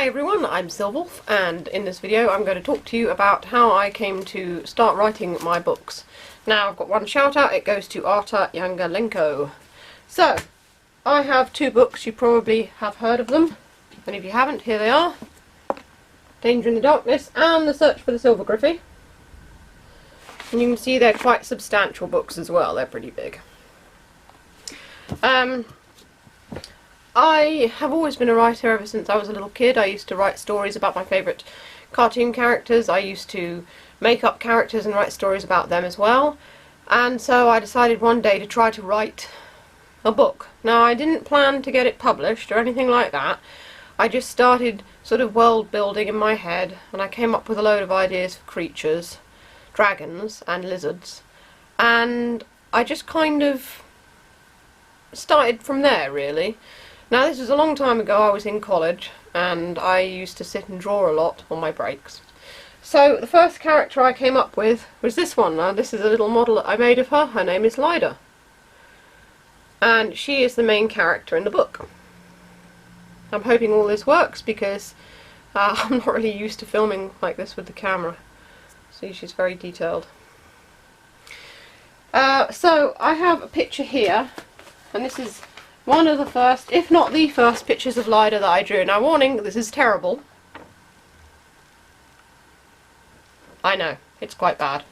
Hi everyone, I'm Silwolf, and in this video I'm going to talk to you about how I came to start writing my books. Now I've got one shout out, it goes to Arta Yangalenko. So, I have two books, you probably have heard of them, and if you haven't, here they are. Danger in the Darkness and The Search for the Silver Griffey. And you can see they're quite substantial books as well, they're pretty big. I have always been a writer ever since I was a little kid. I used to write stories about my favourite cartoon characters. I used to make up characters and write stories about them as well. And so I decided one day to try to write a book. Now I didn't plan to get it published or anything like that. I just started sort of world building in my head, and I came up with a load of ideas for creatures, dragons and lizards. And I just kind of started from there, really. Now this was a long time ago. I was in college and I used to sit and draw a lot on my breaks. So the first character I came up with was this one. Now this is a little model that I made of her. Her name is Lida. And she is the main character in the book. I'm hoping all this works because I'm not really used to filming like this with the camera. See, she's very detailed. So I have a picture here, and this is one of the first, if not the first, pictures of Lida that I drew. Now warning, this is terrible. I know, it's quite bad.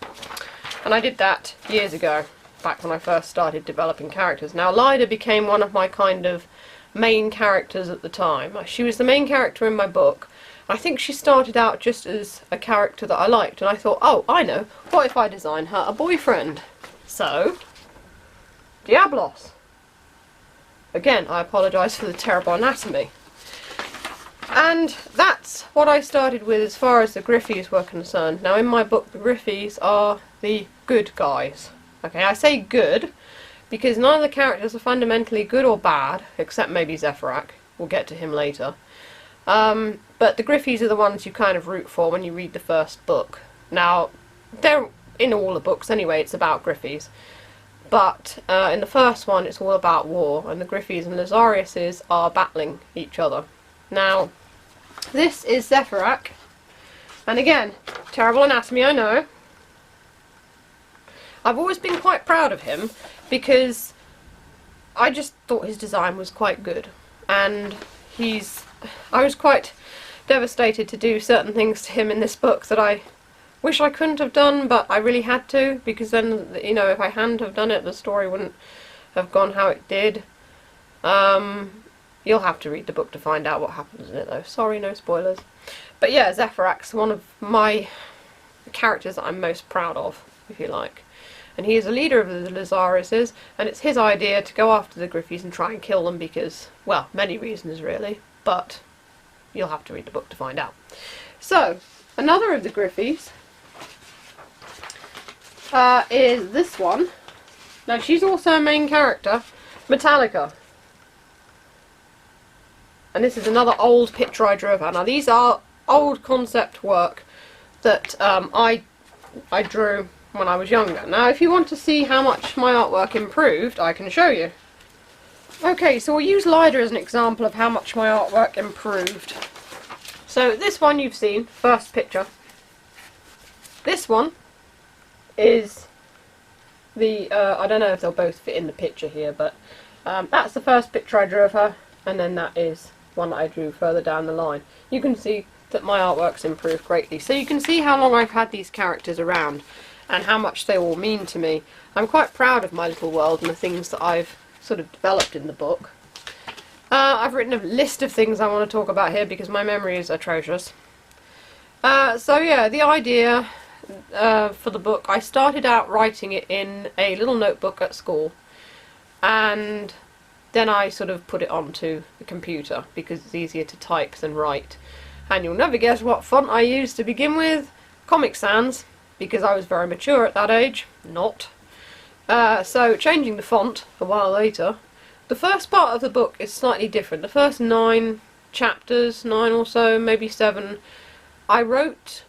And I did that years ago, back when I first started developing characters. Now Lida became one of my kind of main characters at the time. She was the main character in my book. I think she started out just as a character that I liked, and I thought, oh, I know, what if I design her a boyfriend? So, Diablos. Again, I apologise for the terrible anatomy. And that's what I started with as far as the Griffies were concerned. Now in my book, the Griffies are the good guys. Okay, I say good because none of the characters are fundamentally good or bad, except maybe Zephyrak. We'll get to him later. But the Griffies are the ones you kind of root for when you read the first book. Now, they're in all the books anyway, it's about Griffies. But in the first one it's all about war, and the Griffies and Lazariuses are battling each other. Now, this is Zephyrak, and again, terrible anatomy, I know. I've always been quite proud of him because I just thought his design was quite good, and I was quite devastated to do certain things to him in this book that I wish I couldn't have done, but I really had to, because then, you know, if I hadn't have done it, the story wouldn't have gone how it did. You'll have to read the book to find out what happens in it, though. Sorry, no spoilers. But yeah, Zephyrak's one of my characters that I'm most proud of, if you like. And he is a leader of the Lazariuses, and it's his idea to go after the Griffies and try and kill them because, well, many reasons really, but you'll have to read the book to find out. So, another of the Griffies is this one. Now she's also a main character, Metallica. And this is another old picture I drew of her. Now these are old concept work that I drew when I was younger. Now if you want to see how much my artwork improved, I can show you. Okay, so we'll use Lida as an example of how much my artwork improved. So this one you've seen, first picture. This one is the, I don't know if they'll both fit in the picture here, but that's the first picture I drew of her, and then that is one that I drew further down the line. You can see that my artwork's improved greatly. So you can see how long I've had these characters around and how much they all mean to me. I'm quite proud of my little world and the things that I've sort of developed in the book. I've written a list of things I want to talk about here because my memory is atrocious. So yeah, the idea for the book, I started out writing it in a little notebook at school, and then I sort of put it onto the computer because it's easier to type than write. And you'll never guess what font I used to begin with. Comic Sans, because I was very mature at that age. Not. So changing the font a while later. The first part of the book is slightly different. The first 9 chapters, 9 or so, maybe 7, I wrote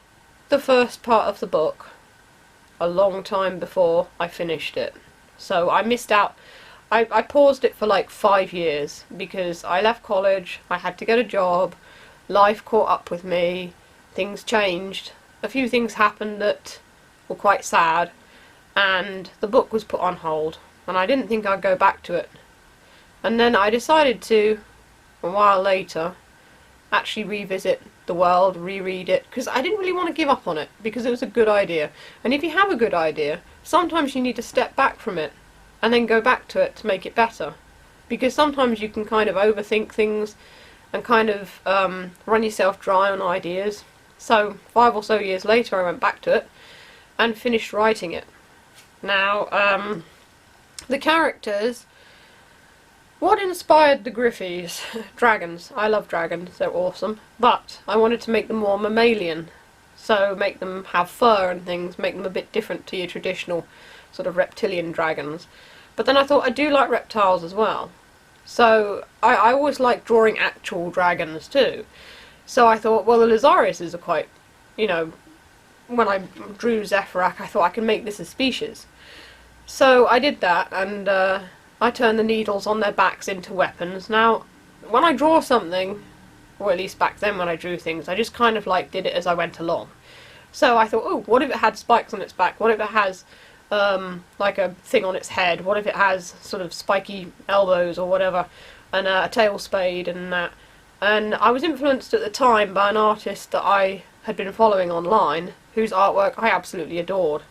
the first part of the book a long time before I finished it. So I missed out. I paused it for like 5 years because I left college, I had to get a job, life caught up with me, things changed, a few things happened that were quite sad, and the book was put on hold, and I didn't think I'd go back to it. And then I decided to, a while later, actually revisit the world, reread it, because I didn't really want to give up on it, because it was a good idea. And if you have a good idea, sometimes you need to step back from it and then go back to it to make it better. Because sometimes you can kind of overthink things and kind of run yourself dry on ideas. So 5 or so years later I went back to it and finished writing it. Now, the characters, what inspired the Griffies? Dragons. I love dragons, they're awesome. But I wanted to make them more mammalian. So make them have fur and things, make them a bit different to your traditional sort of reptilian dragons. But then I thought I do like reptiles as well. So I always like drawing actual dragons too. So I thought, well, the Lazariuses are quite, you know, when I drew Zephyrak, I thought I can make this a species. So I did that, and I turned the needles on their backs into weapons. Now, when I draw something, or at least back then when I drew things, I just kind of like did it as I went along. So I thought, oh, what if it had spikes on its back? What if it has like a thing on its head? What if it has sort of spiky elbows or whatever, and a tail spade and that? And I was influenced at the time by an artist that I had been following online, whose artwork I absolutely adored.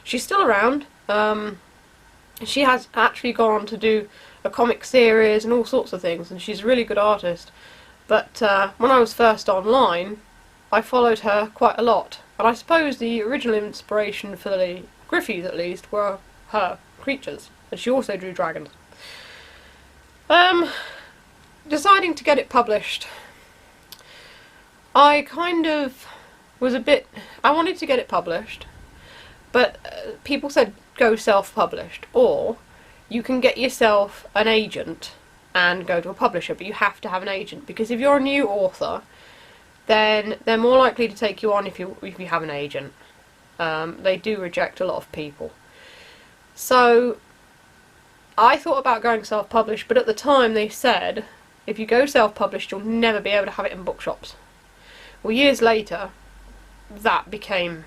She's still around. She has actually gone on to do a comic series and all sorts of things, and she's a really good artist. But when I was first online, I followed her quite a lot. And I suppose the original inspiration for the Griffies, at least, were her creatures. And she also drew dragons. Deciding to get it published, I kind of was a bit... I wanted to get it published, but people said go self-published, or you can get yourself an agent and go to a publisher, but you have to have an agent, because if you're a new author, then they're more likely to take you on if you have an agent. They do reject a lot of people. So I thought about going self-published, but at the time they said if you go self-published you'll never be able to have it in bookshops. Well, years later that became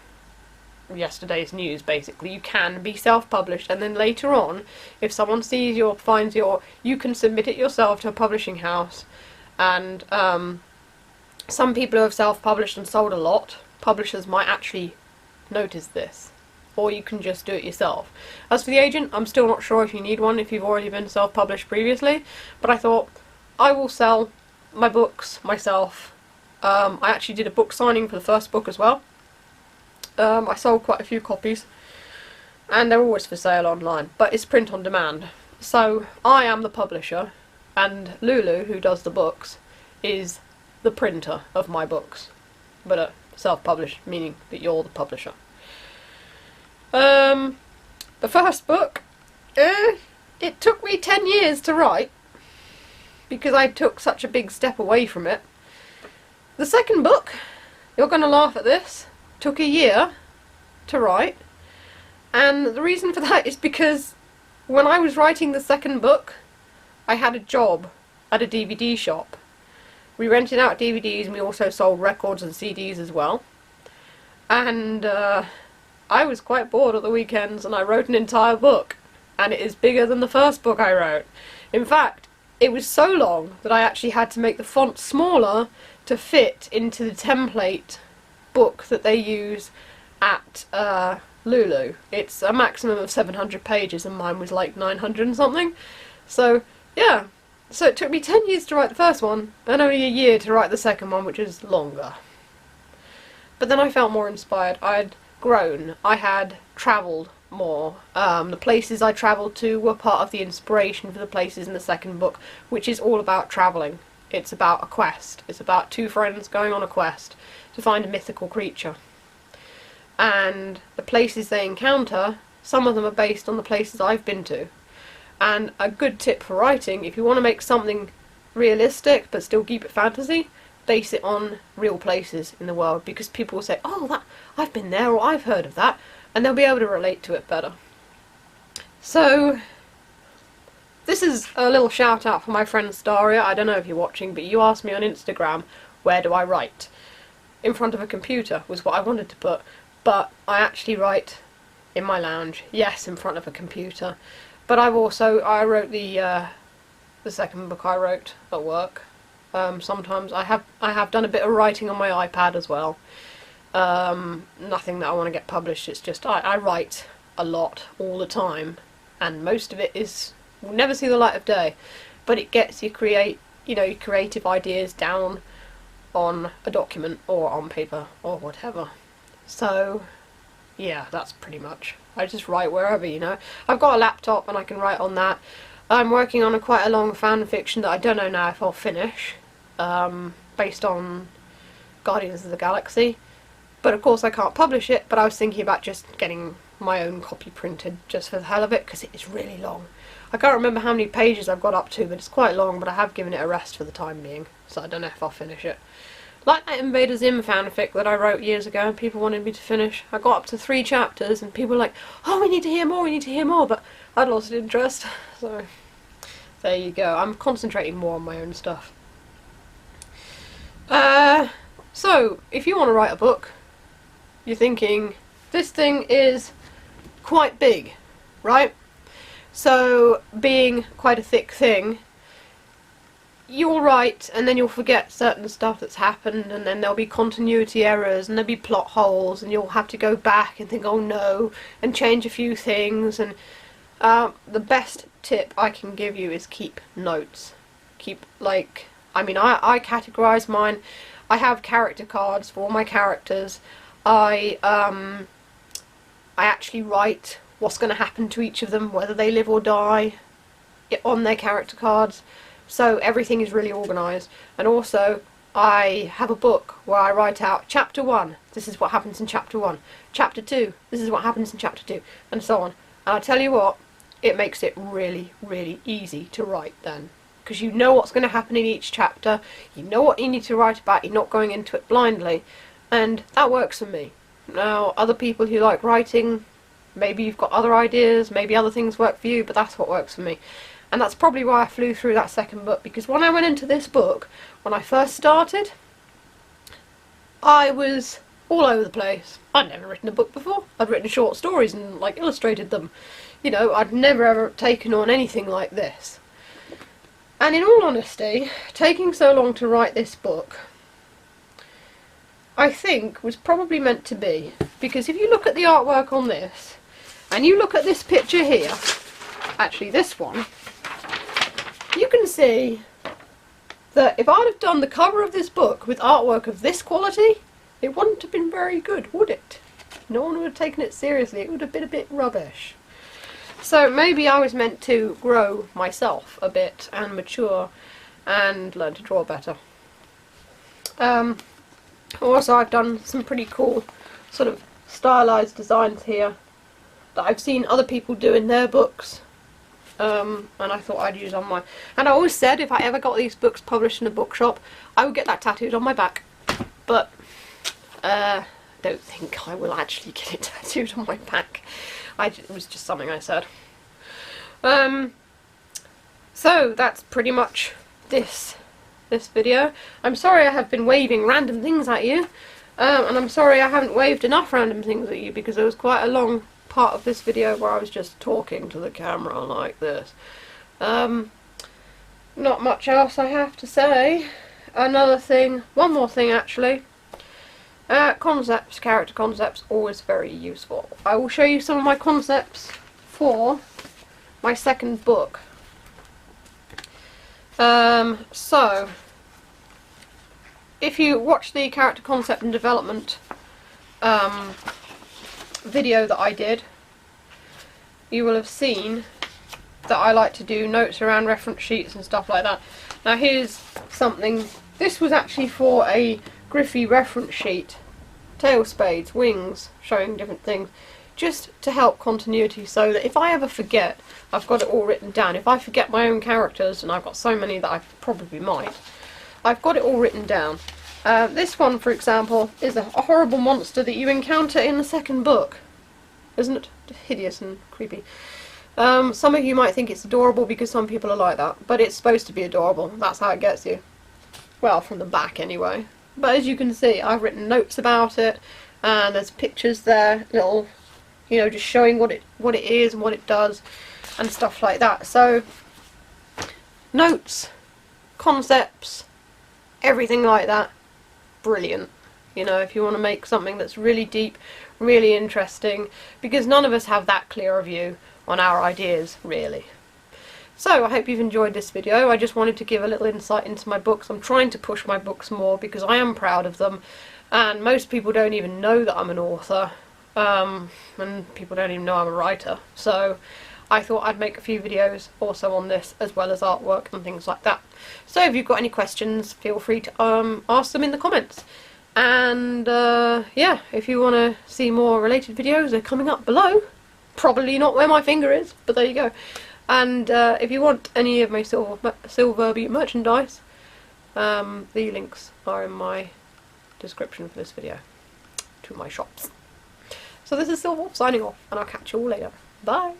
yesterday's news, basically. You can be self-published, and then later on, if someone sees your, finds your, you can submit it yourself to a publishing house. And some people who have self-published and sold a lot, publishers might actually notice this, or you can just do it yourself. As for the agent, I'm still not sure if you need one if you've already been self-published previously, but I thought I will sell my books myself. I actually did a book signing for the first book as well. I sold quite a few copies, and they're always for sale online, but it's print on demand. So I am the publisher, and Lulu, who does the books, is the printer of my books, but self-published, meaning that you're the publisher. The first book, it took me 10 years to write, because I took such a big step away from it. The second book, you're going to laugh at this, took a year to write, and the reason for that is because when I was writing the second book, I had a job at a DVD shop. We rented out DVDs, and we also sold records and CDs as well. And I was quite bored at the weekends, and I wrote an entire book, and it is bigger than the first book I wrote. In fact, it was so long that I actually had to make the font smaller to fit into the template book that they use at Lulu. It's a maximum of 700 pages, and mine was like 900 and something. So yeah, so it took me 10 years to write the first one, and only a year to write the second one, which is longer. But then I felt more inspired. I had grown, I had travelled more. The places I travelled to were part of the inspiration for the places in the second book, which is all about travelling. It's about a quest. It's about two friends going on a quest to find a mythical creature. And the places they encounter, some of them are based on the places I've been to. And a good tip for writing, if you want to make something realistic but still keep it fantasy, base it on real places in the world, because people will say, oh, that I've been there, or I've heard of that, and they'll be able to relate to it better. So this is a little shout out for my friend Staria. I don't know if you're watching, but you asked me on Instagram where do I write? In front of a computer was what I wanted to put, but I actually write in my lounge. Yes, in front of a computer. But I wrote the second book I wrote at work. Sometimes I have done a bit of writing on my iPad as well. Nothing that I want to get published. It's just I write a lot all the time, and most of it will never see the light of day, but it gets your creative ideas down on a document or on paper or whatever. So yeah, that's pretty much. I just write wherever, I've got a laptop and I can write on that. I'm working on quite a long fan fiction that I don't know now if I'll finish, based on Guardians of the Galaxy. But of course I can't publish it, but I was thinking about just getting my own copy printed just for the hell of it, because it is really long. I can't remember how many pages I've got up to, but it's quite long, but I have given it a rest for the time being, so I don't know if I'll finish it. Like that Invader Zim fanfic that I wrote years ago and people wanted me to finish. I got up to 3 chapters and people were like, oh, we need to hear more, but I'd lost interest. So there you go. I'm concentrating more on my own stuff. So if you want to write a book, you're thinking, this thing is quite big, right? So being quite a thick thing, you'll write and then you'll forget certain stuff that's happened, and then there'll be continuity errors and there'll be plot holes, and you'll have to go back and think, oh no, and change a few things. And the best tip I can give you is keep notes. I categorise mine. I have character cards for all my characters. I actually write what's going to happen to each of them, whether they live or die, on their character cards. So everything is really organised. And also I have a book where I write out chapter 1, this is what happens in chapter 1, chapter 2, this is what happens in chapter 2, and so on. And I tell you what, it makes it really, really easy to write then, because you know what's going to happen in each chapter, you know what you need to write about, you're not going into it blindly, and that works for me. Now, other people who like writing, maybe you've got other ideas, maybe other things work for you, but that's what works for me. And that's probably why I flew through that second book, because when I went into this book, when I first started, I was all over the place. I'd never written a book before. I'd written short stories and illustrated them. I'd never ever taken on anything like this. And in all honesty, taking so long to write this book, I think was probably meant to be, because if you look at the artwork on this, and you look at this picture here, actually this one, you can see that if I'd have done the cover of this book with artwork of this quality, it wouldn't have been very good, would it? No one would have taken it seriously. It would have been a bit rubbish. So maybe I was meant to grow myself a bit and mature and learn to draw better. Also, I've done some pretty cool sort of stylized designs here that I've seen other people do in their books. And I thought I'd use on mine. And I always said if I ever got these books published in a bookshop, I would get that tattooed on my back. But I don't think I will actually get it tattooed on my back. It was just something I said. So that's pretty much this video. I'm sorry I have been waving random things at you. And I'm sorry I haven't waved enough random things at you, because there was quite a long part of this video where I was just talking to the camera like this. Not much else I have to say. One more thing actually. Character concepts, always very useful. I will show you some of my concepts for my second book. So, if you watch the character concept and development video that I did, you will have seen that I like to do notes around reference sheets and stuff like that. Now here's something. This was actually for a Griffey reference sheet. Tail spades, wings, showing different things, just to help continuity, so that if I ever forget, I've got it all written down. If I forget my own characters, and I've got so many that I probably might, I've got it all written down. This one, for example, is a horrible monster that you encounter in the second book. Isn't it hideous and creepy? Some of you might think it's adorable because some people are like that, but it's supposed to be adorable. That's how it gets you. Well, from the back anyway. But as you can see, I've written notes about it, and there's pictures there, little, you know, just showing what it is and what it does and stuff like that. So notes, concepts, everything like that, brilliant. You know, if you want to make something that's really deep, really interesting, because none of us have that clear a view on our ideas, really. So I hope you've enjoyed this video. I just wanted to give a little insight into my books. I'm trying to push my books more because I am proud of them, and most people don't even know that I'm an author, and people don't even know I'm a writer. So I thought I'd make a few videos also on this, as well as artwork and things like that. So if you've got any questions, feel free to ask them in the comments. And yeah, if you want to see more related videos, they're coming up below. Probably not where my finger is, but there you go. And if you want any of my Silver Beat merchandise, the links are in my description for this video to my shops. So this is Silver signing off, and I'll catch you all later. Bye!